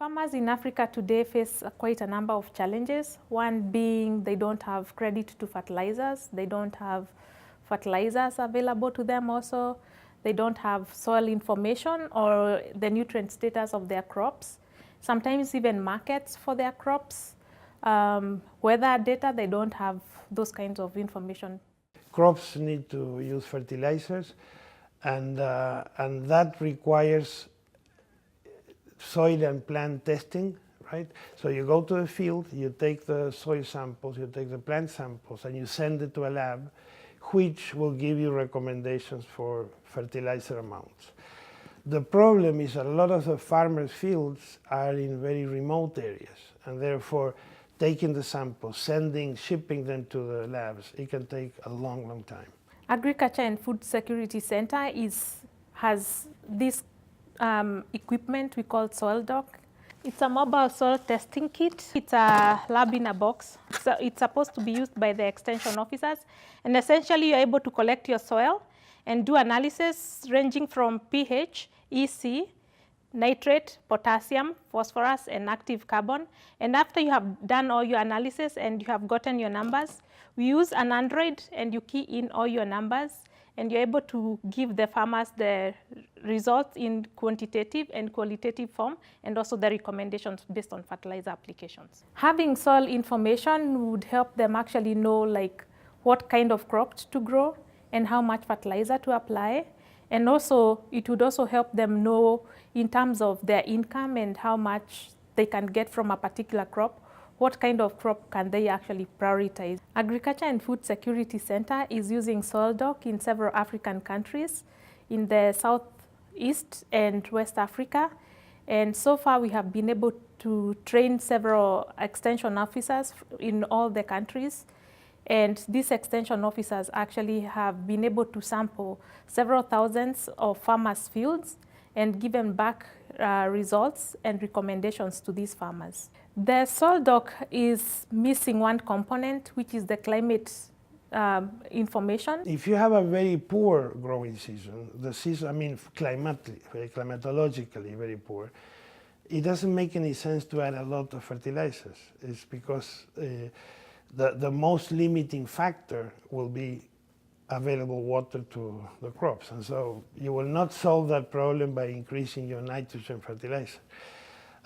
Farmers in Africa today face quite a number of challenges. One being they don't have credit to fertilizers. They don't have fertilizers available to them also. They don't have soil information or the nutrient status of their crops. Sometimes even markets for their crops. Weather data, they don't have those kinds of information. Crops need to use fertilizers, and that requires soil and plant testing, right? So you go to the field, you take the soil samples, you take the plant samples, and you send it to a lab, which will give you recommendations for fertilizer amounts. The problem is a lot of the farmers' fields are in very remote areas, and therefore taking the samples, shipping them to the labs, it can take a long, long time. Agriculture and Food Security Center has this equipment we call SoilDoc. It's a mobile soil testing kit. It's a lab in a box. So it's supposed to be used by the extension officers. And essentially, you're able to collect your soil and do analysis ranging from pH, EC, nitrate, potassium, phosphorus, and active carbon. And after you have done all your analysis and you have gotten your numbers, we use an Android and you key in all your numbers and you're able to give the farmers the results in quantitative and qualitative form and also the recommendations based on fertilizer applications. Having soil information would help them actually know like what kind of crops to grow and how much fertilizer to apply. And also, it would also help them know in terms of their income and how much they can get from a particular crop, what kind of crop can they actually prioritize. Agriculture and Food Security Center is using SoilDoc in several African countries, in the Southeast and West Africa. And so far, we have been able to train several extension officers in all the countries. And these extension officers actually have been able to sample several thousands of farmers' fields and give them back results and recommendations to these farmers. The SoilDoc is missing one component, which is the climate information. If you have a very poor growing season, climatologically very poor, it doesn't make any sense to add a lot of fertilizers. It's because the most limiting factor will be available water to the crops. And so you will not solve that problem by increasing your nitrogen fertilizer.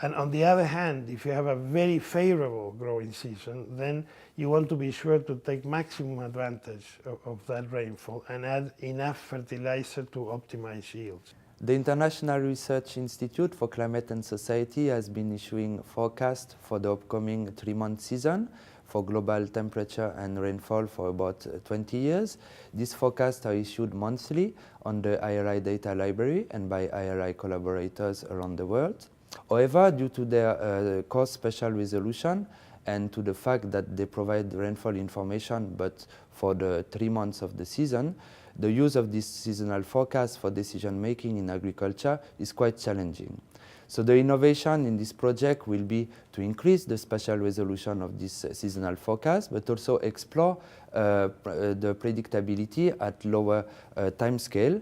And on the other hand, if you have a very favorable growing season, then you want to be sure to take maximum advantage of that rainfall and add enough fertilizer to optimize yields. The International Research Institute for Climate and Society has been issuing forecasts for the upcoming 3-month season for global temperature and rainfall for about 20 years. These forecasts are issued monthly on the IRI data library and by IRI collaborators around the world. However, due to their cost special resolution and to the fact that they provide rainfall information but for the 3 months of the season, the use of this seasonal forecast for decision making in agriculture is quite challenging. So the innovation in this project will be to increase the spatial resolution of this seasonal forecast, but also explore the predictability at lower time scale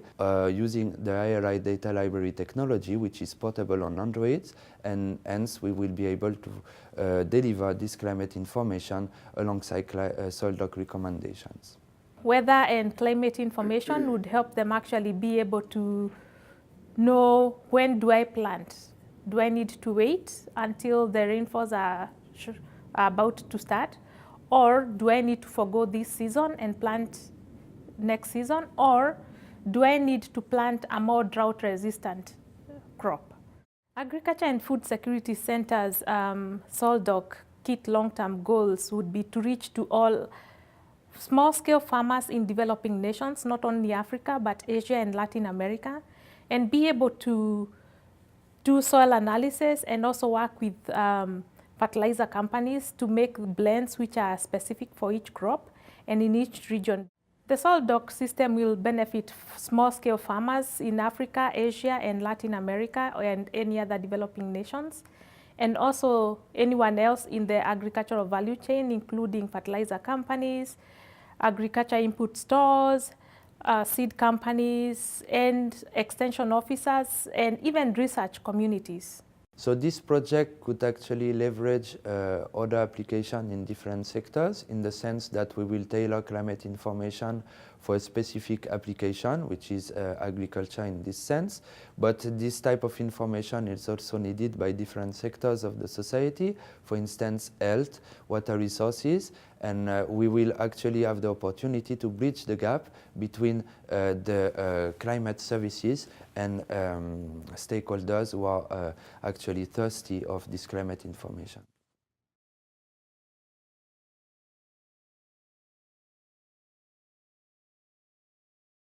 using the IRI data library technology, which is portable on Android, and hence we will be able to deliver this climate information alongside SoilDoc recommendations. Weather and climate information would help them actually be able to know when do I plant. Do I need to wait until the rainfalls are about to start? Or do I need to forgo this season and plant next season? Or do I need to plant a more drought-resistant crop? Agriculture and Food Security Center's SoilDoc kit long-term goals would be to reach to all small-scale farmers in developing nations, not only Africa, but Asia and Latin America, and be able to do soil analysis and also work with fertilizer companies to make blends which are specific for each crop and in each region. The SoilDoc system will benefit small-scale farmers in Africa, Asia, and Latin America, and any other developing nations, and also anyone else in the agricultural value chain, including fertilizer companies, agriculture input stores, seed companies, and extension officers, and even research communities. So this project could actually leverage other applications in different sectors, in the sense that we will tailor climate information for a specific application, which is agriculture in this sense. But this type of information is also needed by different sectors of the society, for instance, health, water resources, and we will actually have the opportunity to bridge the gap between the climate services and stakeholders who are actually thirsty of this climate information.